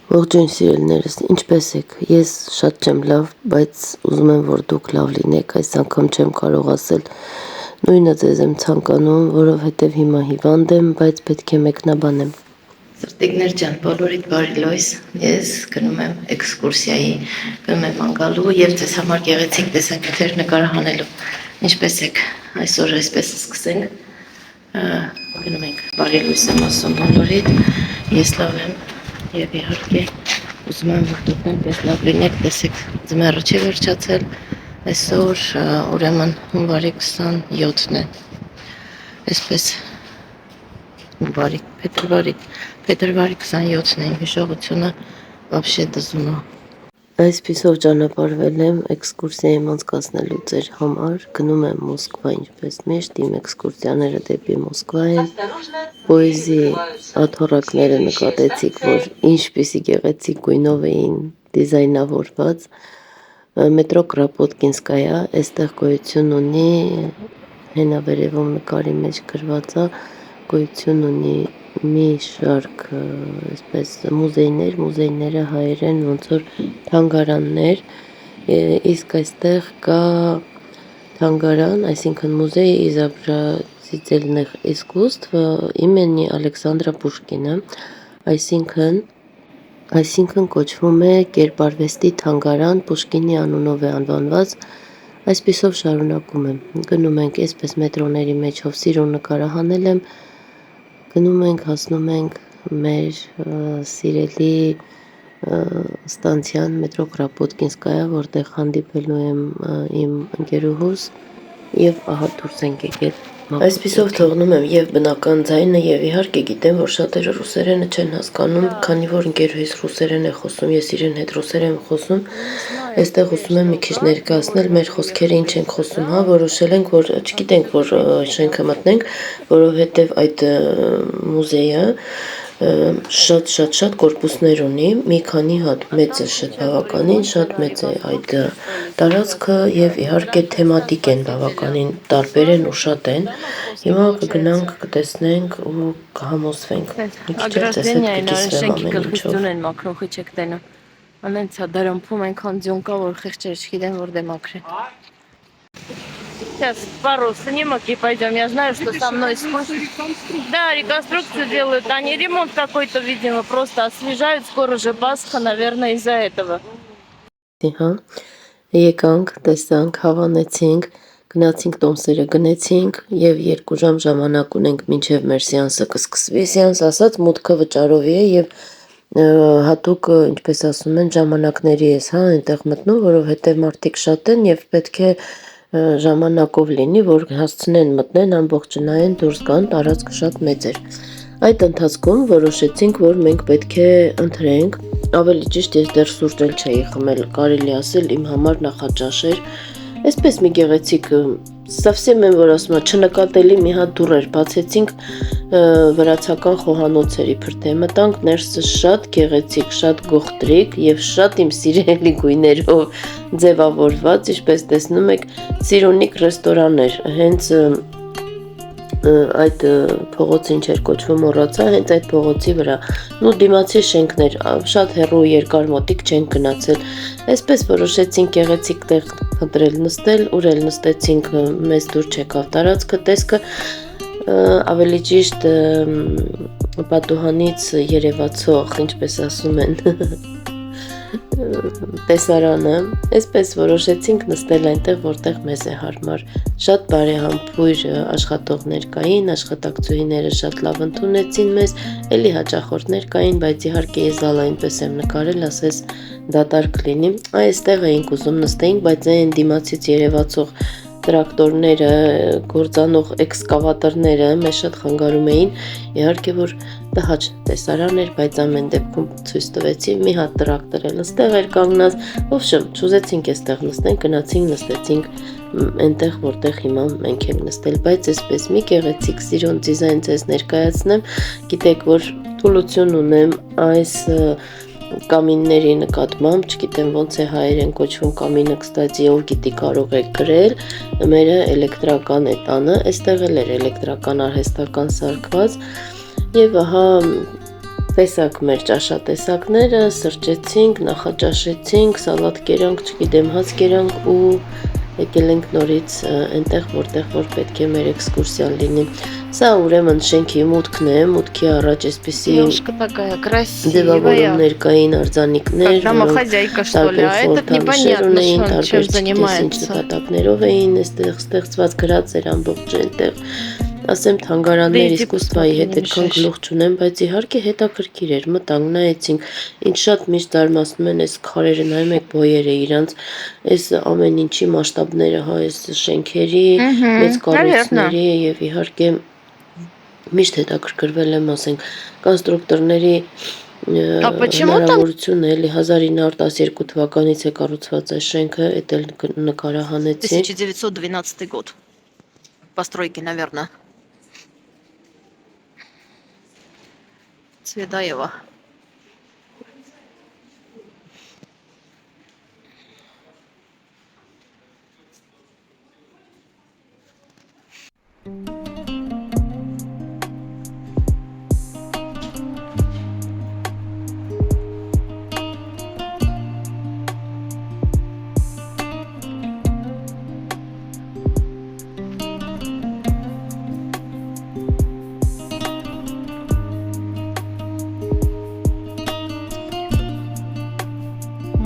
Ողջույն սիրելիներս, ինչպե՞ս եք, ես շատ չեմ լավ, բայց ուզում եմ, որ դուք լավ լինեք, այս անգամ չեմ կարող ասել, նույնը ձեզ եմ ցանկանում, որովհետև հիմա հիվանդ եմ, բայց պետք է մեկնաբանեմ։ Սրտիկներ ջան, բոլորիդ բարի լույս, ես գնում եմ էքսկուրսիայի, գնում եմ անգալու և ձեզ համար գեղեցիկ տեսանյութեր նկարահանելու, ինչպես եք, այսօր այսպես սկսենք, գնում ենք, բարի լույս եմ ասում բոլորիդ, ես լավ եմ և իհարկե ուզում եմ, որ դուք նույնպես լավ լինեք, տեսեք ձմեռը չի վերջացել, այսօր ուրեմն հունվարի 27-ն է, այսպես հունվարի, փետրվարի 27-ն է, իմ հիշողությունը վաբշե դզում է։ Այսպիսով ճանապարհվել եմ էքսկուրսիայի անցկացնելու ձեր համար, գնում եմ Մոսկվա, ինչպես միշտ, իմ էքսկուրսիաները դեպի Մոսկվա են, պոեզի աթոռակները նկատեցիք, որ ինչպիսի գեղեցիկ գույնով էին դիզայնավորված, մետրո Կրապոտկինսկայա, այստեղ գոյություն ունի, հենավերևում նկարի մեջ գրված է, գոյություն ունի մի շարք այսպես մուզեյները հայերեն ոնց որ թանգարաններ, իսկ այստեղ կա թանգարան, այսինքն մուզեյ изобразительных искусств имени Ալեքսանդրա Պուշկինը, այսինքն կոչվում է կերպարվեստի թանգարան, Պուշկինի անունով է անվանված, այսպիսով շարունակում եմ, գնում ենք այսպես մետրոների մեջով սիրուն նկարահանել եմ, գնում ենք, հասնում ենք մեր սիրելի ստանցիան մետրո Կրապոտկինսկայա, որտեղ հանդիպելու եմ իմ ընկերուհուս և ահա դուրս ենք եկել։ Այսպիսով թողնում եմ և բնական ձայնը և իհարկե գիտեմ, որ շատերը ռուսերենը չեն հասկանում, քանի որ ընկերուհիս ռուսերեն է խոսում, ես իրեն հետ ռուսերեն եմ խոսում, այստեղ ուզում եմ մի քիչ ներկայացնել մեր խոսքերը ինչ ենք խոսում, հա, որոշել ենք, որ չգիտենք, որ շենքը մտնենք, որովհետև այդ մուզեյը շատ կորպուսներ ունի, մի քանի հատ մեծ է բավականին, շատ մեծ է այդ տարածքը և իհարկե թեմատիկ են բավականին, տարբեր են ու շատ են, հիմա կգնանք, կտեսնենք ու կհամոզվենք, մի քիչ էլ ձեզ հետ կկիսվեմ ամեն ինչով։ Անենց է դարամփում այնքան ձյուն կա, որ խեղճեր չգիտեն որտե մաքրեն։ Сейчас пару снимок и пойдем. Я знаю, что со мной Да, реконструкцию делают. Они ремонт какой-то, видимо, просто освежают. Скоро же Пасха, наверное, из-за этого. Հա, եկանք, տեսանք, հավանեցինք, գնացինք տոմսերը գնեցինք և 2 ժամ ժամանակ ունենք մինչև մեր սեանսը կսկսվի, սեանս ասած մուտքը վճարովի է և հատուկ, ինչպես ասում են, ժամանակների ես, հա, այնտեղ մտնում, որովհետև մարդիկ շատ են և պետք է ժամանակով լինի, որ հասցնեն մտնեն, ամբողջը նայեն, դուրս գան, տարածքը շատ մեծ էր։ Այդ ընթացքում որոշեցինք, որ մենք պետք է ընտրենք, ավելի ճիշտ ես դեռ սուրճ էլ չէի խմել, կարելի ասել իմ համար նախաճաշ էր, այսպես մի գեղեցիկ, совсем եմ որ ասում եմ, չնկատելի մի հատ դուռ էր, բացեցինք վրացական խոհանոցերի փրթե, մտանք ներսը շատ գեղեցիկ, շատ գողտրիկ և շատ իմ սիրելի գույներով ձևավորված, ինչպես տեսնում եք, Սիրունիկ ռեստորան էր, հենց այդ փողոցը ինչ էր կոչվում մոռացա, հենց այդ փողոցի վրա, նու դիմացի շենքներ, շատ հեռու երկար մոտիկ չենք գնացել, այսպես որոշեցինք գեղեցիկ տեղ ընտրել նստել, ուր էլ նստեցինք, մեզ դուր չեկավ տարածքը, տեսքը ավելի ճիշտ պատուհանից երևացող, ինչպես ասում են, տեսարանը, այսպես որոշեցինք նստել այնտեղ, որտեղ մեզ է հարմար, շատ բարեհամբույր աշխատողներ կային, աշխատակցուհիները շատ լավ ընդունեցին մեզ, էլի հաճախորդներ կային, բայց իհարկե ես զալը այնպես եմ նկարել, ասես դատարկ լինի, այստեղ էինք ուզում նստեինք, բայց այն դիմացից երևացող տրակտորները, գործանող էքսկավատորները մեզ շատ խանգարում էին, իհարկե որ տհաճ տեսարան էր, բայց ամեն դեպքում ցույց տվեցի, մի հատ տրակտոր էլ ստեղ էր կանգնած, ոբշեմ, չուզեցինք այստեղ նստենք, գնացինք նստեցինք այնտեղ, որտեղ հիմա մենք ենք նստել, բայց այսպես մի գեղեցիկ սիրուն դիզայն ձեզ ներկայացնեմ, գիտեք, որ թուլություն ունեմ այս կամինների նկատմամբ, չգիտեմ ոնց է հայերեն կոչվում կամինը, կստացի ով գիտի կարող է գրել, մերը էլեկտրական է տանը, այստեղ էլ էր էլեկտրական արհեստական սարքված և ահա Տեսակ մեր ճաշատեսակները, սրճեցինք, նախաճաշեցինք, սալատ կերանք, չգիտեմ, հաց կերանք ու եկել ենք նորից այնտեղ, որտեղ որ պետք է մեր էքսկուրսիան լինի։ Սա ուրեմն շենքի մուտքն է, մուտքի առաջ այսպիսի ձևավորումներ կային, արձանիկներ, որոնք ունեին, տարբեր ինչ նպատակներով էին այստեղ ստեղծված, գրած էր ամբողջ այնտեղ։ Ասեմ թանգարաններ իսկուսվայի հետ այդքան գլուխ չունեմ, բայց իհարկե հետաքրքիր էր, մտանք, նայեցինք, ինչ շատ միշտ զարմացնում են այս քարերը, նայում եք բոյերը իրանց, այս ամեն ինչի մասշտաբները, հա, այս շենքերի, մեծ կառույցների եւ իհարկե միշտ հետաքրքրվել եմ, ասենք, կոնստրուկտորների հնարավորությունը էլի 1912 թվականից է կառուցված այս շենքը, էդ էլ նկարահանեցի 1912 год постройки, наверное. Цветаева.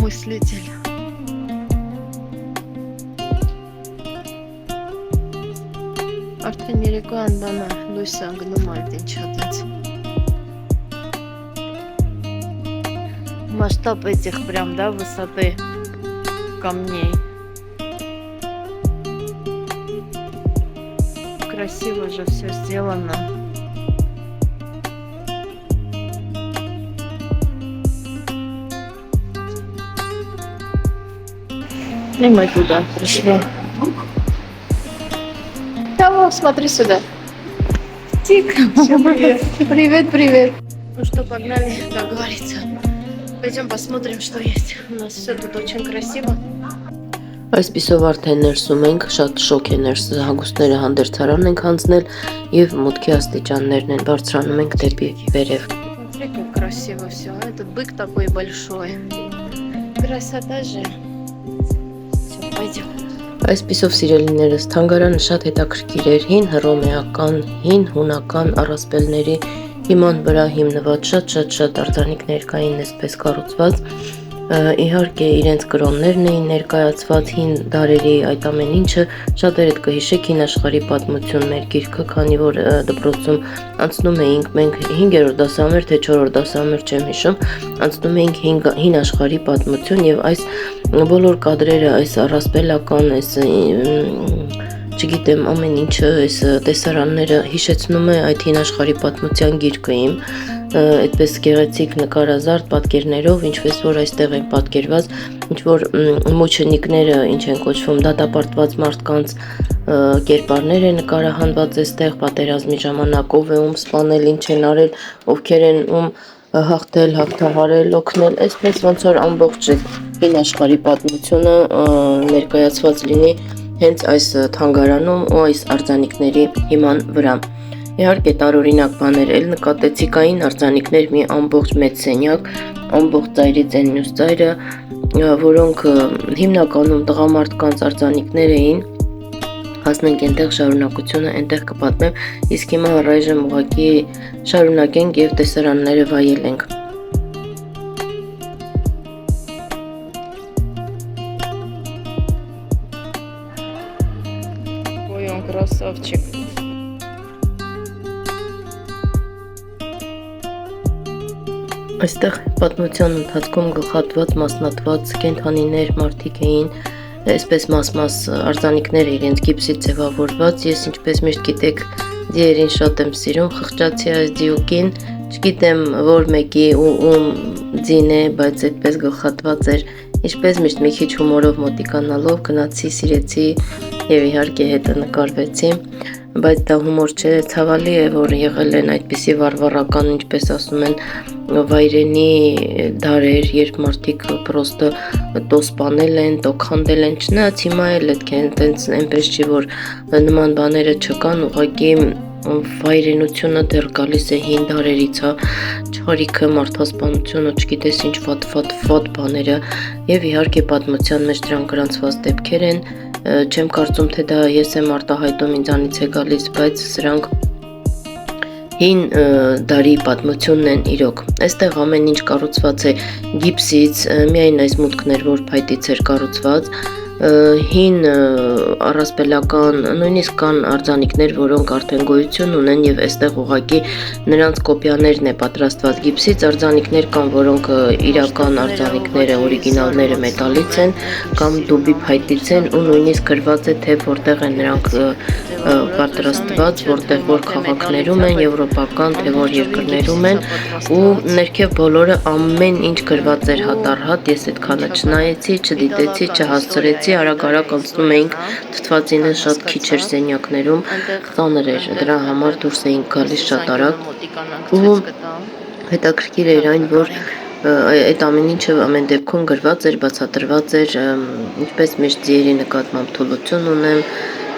Мыслитель. Արդեն երեկոյան բանը լույսը անգնում այդ ինչ հատեց. Масштаб этих прям, да, высоты камней. Красиво же все сделано. И мы туда пришли. Алло, смотри сюда. Тик. Привет, привет. Ну что, погнали, как говорится. Пойдем посмотрим, что есть. У нас все тут очень красиво. Այսպիսով արդեն ներսում ենք, շատ շոկ է ներսը, հագուստները հանդերձարան ենք հանձնել եւ մուտքի աստիճաններն են բարձրանում ենք դեպի վերև։ Смотри, как красиво все. Этот бык такой большой. Красота же. Все, пойдем. Այսպիսով սիրելիներս, թանգարանը շատ հետաքրքիր էր, հին հռոմեական, հին հունական առասպելների հիման վրա հիմնված շատ արձանիկներ կային այսպես կառուցված, իհարկե իրենց կրոններն էին ներկայացված հին դարերի այդ ամեն ինչը, շատերդ կհիշեք հին աշխարհի պատմություն մեր գիրքը, քանի որ դպրոցում անցնում էինք մենք 5-րդ դասամեր թե 4-րդ դասամեր չեմ հիշում, անցնում էինք հին աշխարհի պատմություն եւ այս բոլոր կադրերը, այս առասպելական, այս չգիտեմ ամեն ինչը, այս տեսարանները հիշեցնում է այդ հին աշխարհի պատմության գիրքը իմ, այդպես գեղեցիկ նկարազարդ պատկերներով, ինչպես որ այստեղ են պատկերված, ինչ որ մուչենիկները, ինչ են կոչվում, դատապարտված մարդկանց կերպարներ է նկարահանված այստեղ, պատերազմի ժամանակով է ում սպանել, ինչ են արել, ովքեր են ում հաղթել, հաղթահարել, օգնել, այսպես ոնց որ ամբողջ հին աշխարհի պատմությունը ներկայացված լինի հենց այս թանգարանում ու այս արձանիկների հիման վրա։ Իհարկե տարօրինակ բաներ էլ նկատեցի, կային արձանիկներ մի ամբողջ մեծ սենյակ, ամբողջ ծայրից են մյուս ծայրը, որոնք հիմնականում տղամարդկանց արձանիկներ էին, հասնենք այնտեղ շարունակությունը այնտեղ կպատմեմ, իսկ հիմա առայժմ ուղղակի շարունակենք եւ տեսարանները վայելենք։ Ой, он красавчик. Այստեղ պատմության ընթացքում գլխատված, մասնատված կենդանիներ, մարդիկ էին, այսպես մաս արձանիկներ իրենց գիպսից ձևավորված, ես ինչպես միշտ գիտեք, ձիերին շատ եմ սիրում, խղճացի այս ձիուկին, չգիտեմ որ մեկի ում ձին է, բայց այդպես գլխատված էր, ինչպես միշտ մի քիչ հումորով մոտիկանալով գնացի, սիրեցի եւ իհարկե հետը նկարվեցի, բայց դա հումոր չէ, ցավալի է, որ եղել են այդպիսի վարվարական, ինչպես ասում են, վայրենի դարեր, երբ մարդիկ պրոստը տո սպանել են, տո քանդել են, չնայած հիմա էլ այդքան այնպես չի, որ նման բաները չկան, ուղղակի վայրենությունը դեռ գալիս է հին դարերից, չարիքը, մարդասպանությունը, չգիտես ինչ վատ բաները եւ իհարկե պատմության մեջ դրանք գրանցված դեպքեր են, չեմ կարծում թե դա ես եմ արտահայտում ինձանից է գալիս, բայց սրանք հին դարի պատմությունն են իրոք։ Այստեղ ամեն ինչ կառուցված է գիպսից, միայն այս մուտքն էր, որ փայտից էր կառուցված, հին առասպելական, նույնիսկ կան արձանիկներ, որոնք արդեն գոյություն ունեն եւ այստեղ ուղղակի նրանց կոպիաներն է պատրաստված գիպսից, արձանիկներ կան, որոնք իրական արձանիկները, օրիգինալները մետալից են կամ դուբի փայտից են ու նույնիսկ գրված է թե որտեղ են նրանք պատրաստված, որտեղ որ քաղաքներում են, եվրոպական, թե որ երկրներում են ու ներքև բոլորը ամեն ինչ գրված էր հատ-առհատ, ես այդքանը չնայեցի, չդիտեցի, չհասցրեցի, արագ-արագ անցնում էինք, թթվածինը շատ քիչ էր սենյակներում, ծանր էր, դրա համար դուրս էինք գալիս շատ արագ ու հետաքրքիր էր այն, որ այդ ամեն ինչը ամեն դեպքում գրված էր, բացատրված էր, ինչպես միշտ ձիերի նկատմամբ թուլություն ունեմ,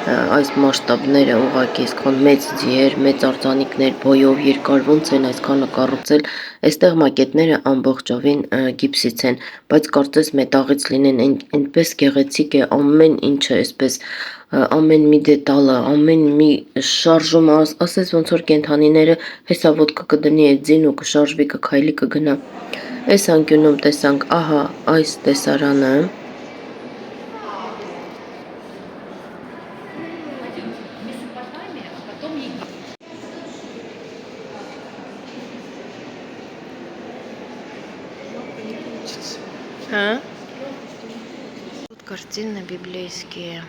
այս մասշտաբները ուղղակի այսքան մեծ ձիեր, մեծ արձանիկներ, բոյով երկար ոնց են այսքանը կառուցել, այստեղ մակետները ամբողջովին գիպսից են, բայց կարծես մետաղից լինեն, այնպես գեղեցիկ է ամեն ինչը, այսպես ամեն մի դետալը, ամեն մի շարժումը, ասես ոնց որ կենդանիները հեսա ոտքը կդնի այդ ձին ու կշարժվի, կքայլի, կգնա։ Այս անկյունում տեսանք, ահա այս տեսարանը Тут картины библейские.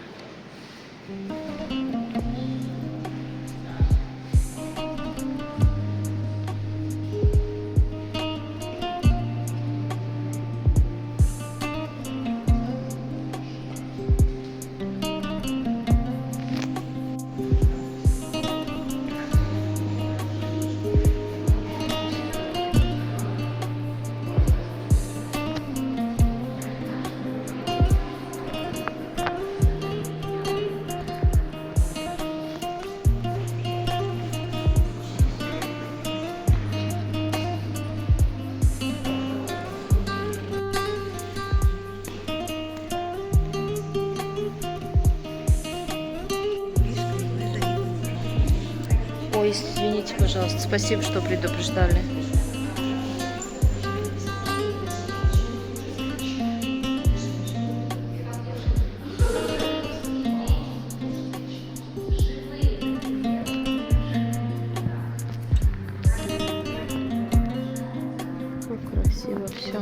Ой, извините, пожалуйста, спасибо, что предупреждали. Как красиво все.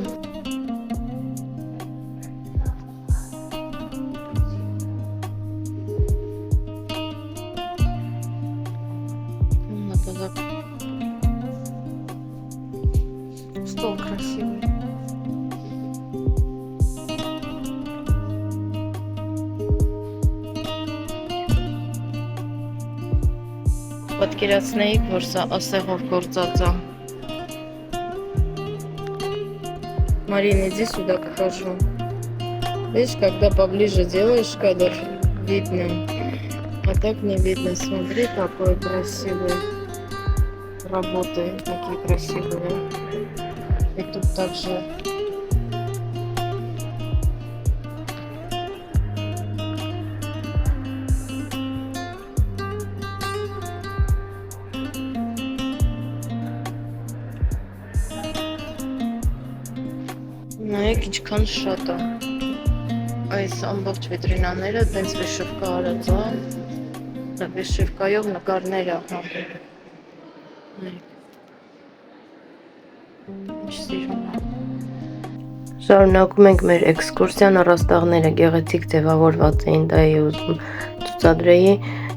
Стол красивый. Պատկերացնեիք, որ սա ասեղով գործած է։ Марина, иди сюда, покажу. Видишь, когда поближе делаешь кадр, видно. А так не видно. Смотри, какой красивый. Работы такие красивые. И тут также նայեք ինչքան շատ է այս ամբողջ վիտրինաները տենց վեշևկա արած է վեշևկայով նկարներ է Շարունակում ենք մեր էքսկուրսիան, առաստաղները գեղեցիկ ձևավորված էին, դա էի ուզում ցուցադրեի,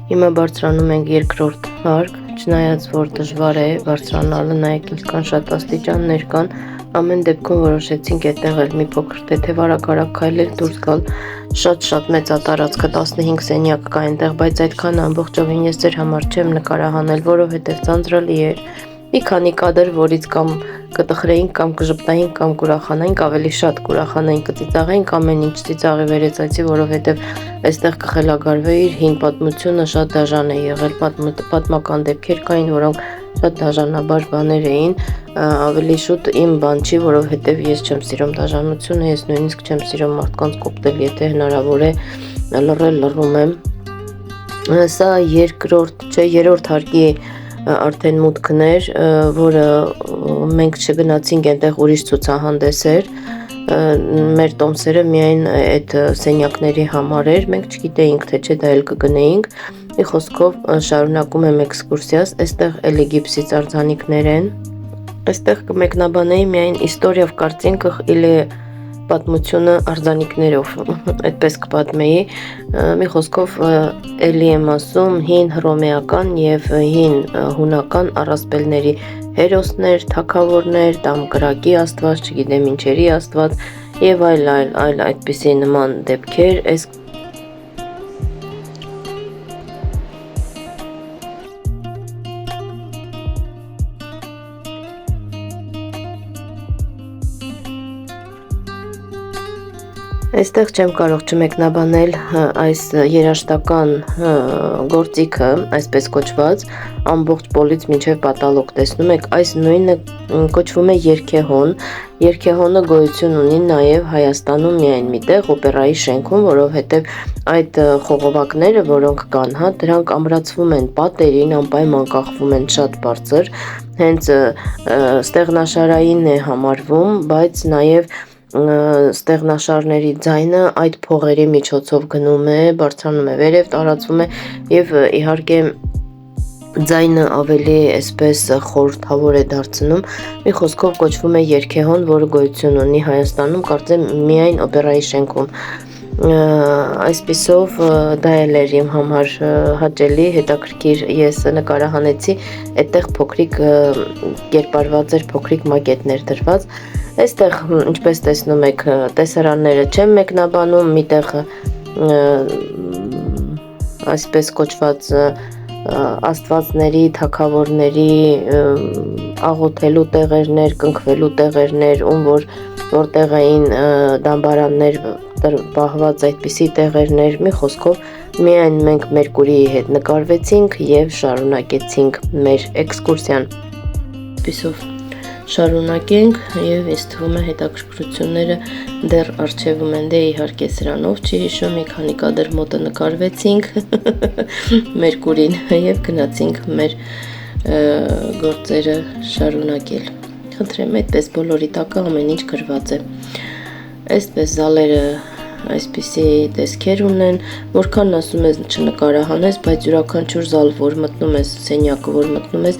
հիմա բարձրանում ենք երկրորդ հարկ, չնայած որ դժվար է բարձրանալը, նայեք ինչքան շատ աստիճաններ կան, ամեն դեպքում որոշեցինք այդտեղ էլ մի փոքր թեթև արագ քայլել դուրս գալ, շատ մեծ է տարածքը 15 սենյակ կա այնտեղ, բայց այդքան ամբողջովին ես ձեր համար չեմ նկարահանել, որովհետև ծանրալի էր մի քանի կադր, որից կամ կտխրեինք, կամ կժպտայինք, կամ կուրախանայինք, ավելի շատ կուրախանայինք, կծիծաղեինք, ամեն ինչ ծիծաղի վերեցացի, որովհետև այստեղ կխելագարվեի իր հին պատմությունը շատ դաժան է եղել, պատմական դեպքեր կային, որոնք շատ դաժանաբար բաներ էին, ավելի շուտ իմ բան չի, որովհետև ես չեմ սիրում դաժանությունը, ես նույնիսկ չեմ սիրում մարդկանց կոպտել, եթե հնարավոր է լռել, լռում եմ։ Սա երրորդ հարկի արդեն մուտքն էր, որը մենք չգնացինք այնտեղ ուրիշ ցուցահանդես էր, մեր տոմսերը միայն այդ սենյակների համար էր, մենք չգիտեինք թե չէ դա էլ կգնեինք, մի խոսքով շարունակում եմ էքսկուրսիաս, այստեղ էլի գիպսից արձանիկներ են, այստեղ կմեկնաբանեի միայն իստորիա կարտինկը իլի պատմությունը արձանիկներով, այդպես կպատմեի, մի խոսքով էլի եմ ասում հին հռոմեական եւ հին հունական առասպելների հերոսներ, թագավորներ, դամ կրակի աստված, չգիտեմ ինչերի աստված եւ այլ այդպիսի նման դեպքեր, այս Այստեղ չեմ կարող չմեկնաբանել այս երաժշտական գործիքը, այսպես կոչված, ամբողջ պոլից մինչև պատալոկ տեսնում եք, այս նույնը կոչվում է երգեհոն, երգեհոնը գոյություն ունի նաև Հայաստանում միայն միտեղ օպերայի շենքում, որովհետև այդ խողովակները, որոնք կան, դրանք ամրացվում են պատերին, անպայման կախվում են շատ բարձր, հենց ստեղնաշարային է համարվում, բայց նաև ստեղնաշարների ձայնը այդ փողերի միջոցով գնում է, բարձրանում է վերև, տարածվում է եւ իհարկե ձայնը ավելի այսպես խորհրդավոր է դարձնում, մի խոսքով կոչվում է երգեհոն, որը գոյություն ունի Հայաստանում, կարծեմ միայն օպերայի շենքում, այսպիսով դա էլ էր իմ համար հաճելի, հետաքրքիր, ես նկարահանեցի, այդտեղ փոքրիկ կերպարված էր, փոքրիկ մակետներ դրված, այստեղ ինչպես տեսնում եք տեսարանները չեմ մեկնաբանում, միտեղ այսպես կոչված աստվածների, թագավորների աղոթելու տեղերներ, կնքվելու տեղերներ, որտեղ էին դամբարաններ պահված այդպիսի տեղերներ, մի խոսքով միայն մենք Մերկուրիի հետ նկարվեցինք եւ շարունակեցինք մեր էքսկուրսիան, այսպիսով շարունակենք եւ ինձ թվում է հետաքրքրությունները դեռ արժևում են, դե իհարկե սրանով չի հիշում, մի քանի կադր մոտը նկարվեցինք Մերկուրին եւ գնացինք մեր գործերը շարունակել, խնդրեմ այդպես բոլորի տակը ամեն ինչ գրված է, այսպես զալերը այսպիսի տեսքեր ունեն, որքան ասում ես չնկարահանես, բայց յուրաքանչյուր զալ, որ մտնում ես, սենյակը, որ մտնում ես,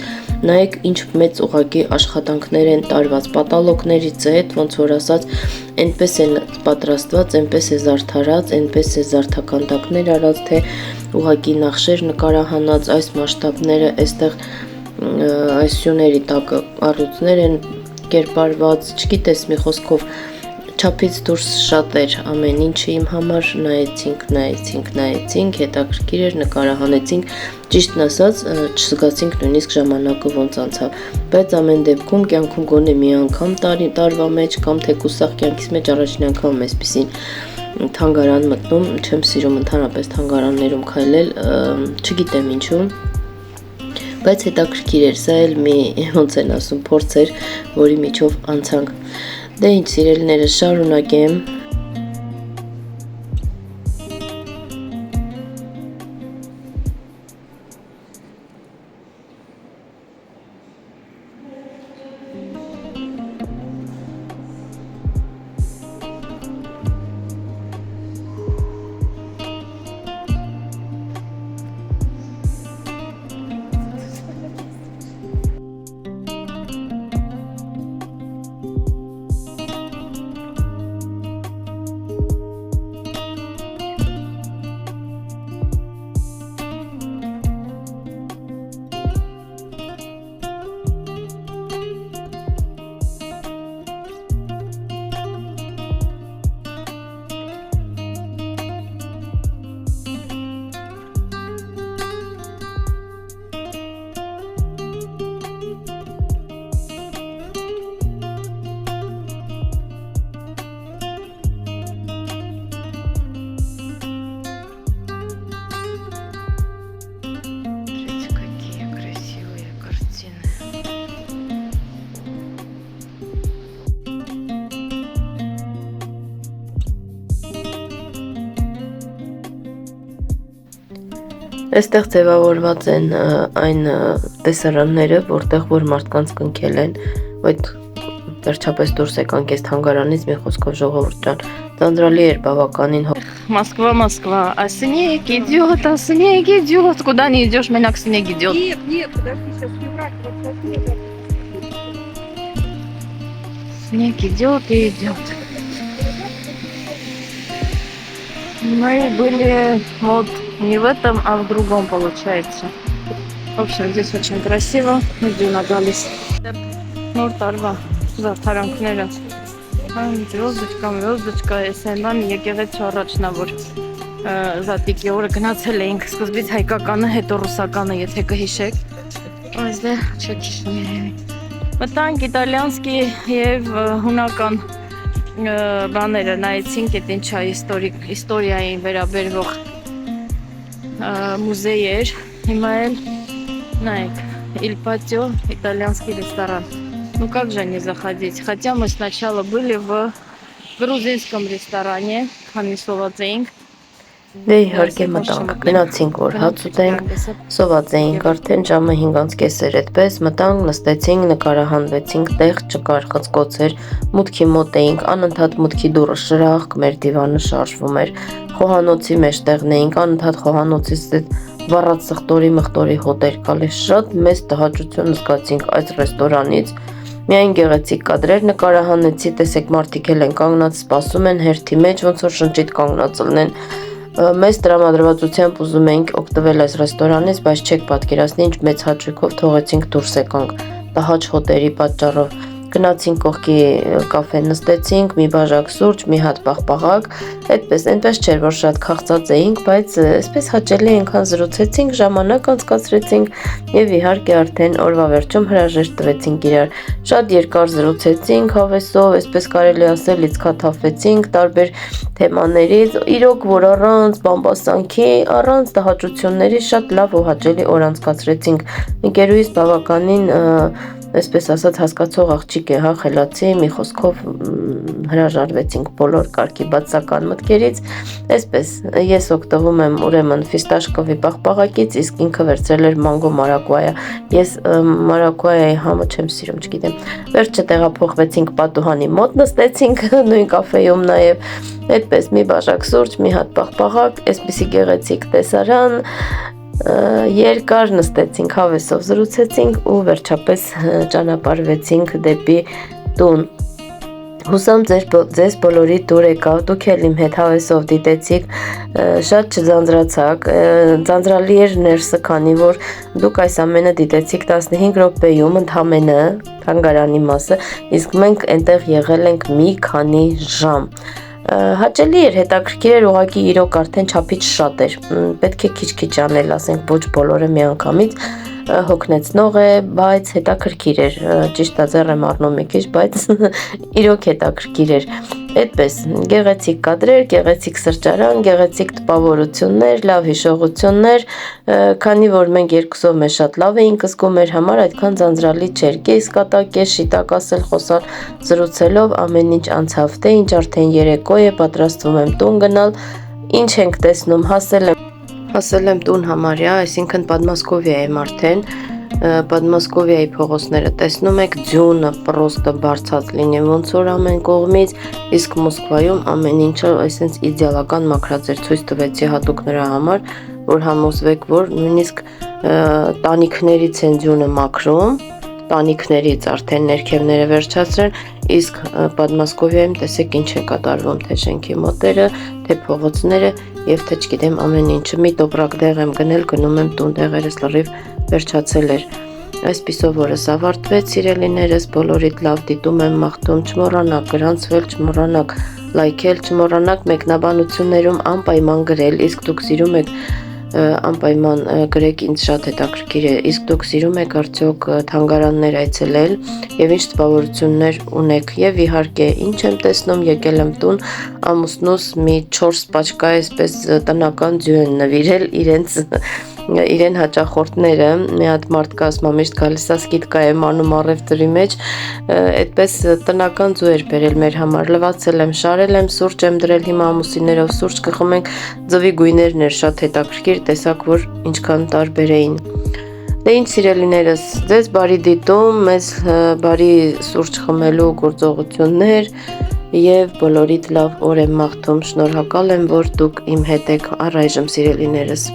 նայեք ինչ մեծ ուղղակի աշխատանքներ են տարված, պատալոկներից հետ, ոնց որ ասած, այնպես են պատրաստված, այնպես է զարդարած, այնպես է զարդականդակներ արած, թե ուղղակի նախշեր նկարահանած, այս մասշտաբները, այստեղ այս սյուների տակը առյուծներ են կերպարված, չգիտես մի խոսքով չափից դուրս շատ էր ամեն ինչը իմ համար, նայեցինք, հետաքրքիր էր, նկարահանեցինք, ճիշտն ասած, չզգացինք նույնիսկ ժամանակը ոնց անցավ, բայց ամեն դեպքում կյանքում գոնե մի անգամ տարվա մեջ կամ թեկուսախ կյանքիս մեջ առաջին անգամ այսպիսին թանգարան մտնում, չեմ սիրում ընդհանրապես թանգարաններում քայլել, չգիտեմ ինչու, բայց հետաքրքիր էր, սա էլ մի ոնց են ասում փորձ էր, որի միջով անցանք Դե ինչ սիրելիները շարունակեմ Այստեղ ձևավորված են այն տեսարանները, որտեղ որ մարդկանց կնքել են, այդ վերջապես դուրս եկանք այս թանգարանից մի խոսքով ժողովուրդ ջան, ձանձրալի էր բավականին։ Москва, а снег идет, куда не идешь, менակ снег идет. Нет, подожди, сейчас февраль, вот снега. Снег идет и идет. Мы были вот не в этом, а в другом, получается. В общем, здесь очень красиво. Мы нагались. Նոր տարվա զարդարանքները звездочка, Էսենան եկեղեցու առաջնավոր Զատիկի օրը գնացել էինք սկզբից հայկականը, հետո ռուսականը, եթե կհիշեք։ Այստեղ չեք հիշում։ Մտանք իտալիանսկի եւ հունական բաները նայեցինք, այդ ինչա իսტორիային վերաբերվող մուզեյ էր։ Հիմա էլ նայեք, Il Patio, итальянский ресторан. Ну как же не заходить? Хотя мы сначала были в грузинском ресторане, Ханисовадзենք. Դե իհարկե մտանք, գնացինք որ հաց ուտենք, սոված էինք արդեն ժամը 5:30 էր այդպես, մտանք, նստեցինք, նկարահանվեցինք, տեղ չկար, խցկոց էր, մուտքի մոտ էինք, անընդհատ մուտքի դուռը շրախկ, մեր դիվանը շարժվում էր, խոհանոցի մեջտեղն էինք, անընդհատ խոհանոցից վառած սխտորի մխտորի հոտ էր գալիս, շատ մեծ տհաճություն զգացինք այս ռեստորանից, միայն գեղեցիկ կադրեր նկարահանեցի, տեսեք մարդիկ էլ են կանգնած, սպասում են հերթի մեջ, ոնց որ շնչիտ կանգնած ելնեն, մեծ տրամադրվածությամբ ուզում էինք օգտվել այս ռեստորանից, բայց չեք պատկերացնի ինչ մեծ հաճույքով թողեցինք դուրս եկանք, տհաճ հոտերի պատճառով, գնացինք կողքի կաֆե նստեցինք, մի բաժակ սուրճ, մի հատ պաղպաղակ, այդպես այնպես չէր, որ շատ քաղցած էինք, բայց այսպես հաճելի այնքան զրուցեցինք, ժամանակ անցկացրեցինք եւ իհարկե արդեն օրվա վերջում հրաժեշտ տվեցինք իրար, շատ երկար զրուցեցինք հավեսով, այսպես կարելի ասել լիցքաթափվեցինք տարբեր թեմաներից, իրոք որ առանց բամբասանքի, առանց տհաճությունների շատ լավ ու հաճելի օր անցկացրեցինք, ընկերուհիս բավականին այսպես ասած հասկացող աղջիկ է, հա, խելացի, մի խոսքով հրաժարվեցինք բոլոր կարգի բացական մտքերից, այսպես ես օգտվում եմ ուրեմն ֆիստաշկովի պաղպաղակից, իսկ ինքը վերցրել էր մանգո մարակուայա, ես մարակուայայի համը չեմ սիրում, չգիտեմ, վերջը տեղափոխվեցինք պատուհանի մոտ, նստեցինք նույն կաֆեում նաև, այդպես մի բաժակ սուրճ, մի հատ պաղպաղակ, այսպիսի գեղեցիկ տեսարան, երկար նստեցինք, հավեսով զրուցեցինք ու վերջապես ճանապարհվեցինք դեպի տուն։ Հուսամ ձեզ բոլորի դուր եկավ, դուք էլ իմ հետ հավեսով դիտեցիք, շատ չձանձրացաք, ձանձրալի էր ներսը, քանի որ դուք այս ամենը դիտեցիք 15 րոպեում ընդամենը թանգարանի մասը, իսկ մենք այնտեղ եղել ենք մի քանի ժամ։ Հաճելի էր, հետաքրքիր էր, ուղղակի իրոք արդեն չափից շատ էր, պետք է քիչ-քիչ անել, ասենք ոչ բոլորը միանգամից, հոգնեցնող է, բայց հետաքրքիր էր, ճիշտ ձեռ եմ առնում մի քիչ, բայց իրոք հետաքրքիր էր, այդպես, գեղեցիկ կադրեր, գեղեցիկ սրճարան, գեղեցիկ տպավորություններ, լավ հիշողություններ, քանի որ մենք երկուսով մեզ շատ լավ էինք զգում, մեր համար այդքան ձանձրալի չէր, կես կատակ, կես շիտակ ասել խոսալ, զրուցելով ամեն ինչ անցավ, թե ինչ արդեն երեկո է, պատրաստվում եմ տուն գնալ, ինչ ենք տեսնում, հասել եմ տուն համարյա, այսինքն Պատմասկովիա եմ արդեն, Պատմասկովիայի փողոցները տեսնում եք, ձյունը պրոստը բարձած լինի ոնց որ ամեն կողմից, իսկ Մոսկվայում ամեն ինչը այսպես իդեալական մաքրած էր, ցույց տվեցի հատուկ նրա համար, որ համոզվեք, որ նույնիսկ տանիքներից են ձյունը մաքրում, տանիքներից արդեն ներքևները վերջացրել, իսկ Պատմասկովիայում տեսեք ինչ է կատարվում, թե շենքի մոտերը, թե փողոցները եւ թե չգիտեմ ամեն ինչը, մի տոպրակ դեղ եմ գնել, գնում եմ տուն, դեղերս լրիվ վերջացել էր, այսպիսով օրս ավարտվեց, սիրելիներս, բոլորիդ լավ դիտում եմ, մաղթում, չմոռանաք գրանցվել, չմոռանաք լայքել, չմոռանաք մեկնաբանություններում անպայման գրել, իսկ դուք սիրում եք անպայման գրեք, ինձ շատ հետաքրքիր է, իսկ դուք սիրում եք արդյոք թանգարաններ այցելել եւ ինչ տպավորություններ ունեք եւ իհարկե ինչ եմ տեսնում, եկել եմ տուն, ամուսնուս մի 4 պաչկա այսպես տնական ձյու են նվիրել իրենց իրեն հաճախորդները, մի հատ մարդ կա, ասում միշտ գալիս է սկիդկա եմ անում առևտրի մեջ, այդպես տնական ձու էր բերել մեր համար, լվացել եմ, շարել եմ, սուրճ եմ դրել, հիմա ամուսիններով սուրճ կխմենք, ձվի գույներն էր շատ հետաքրքիր, տեսակ որ ինչքան տարբեր էին։ Դե ինչ սիրելիներս, ձեզ բարի դիտում, մեզ բարի սուրճ խմելու գործողություններ եւ բոլորիդ լավ օր եմ մաղթում, շնորհակալ եմ, որ դուք իմ հետ եք առայժմ սիրելիներս։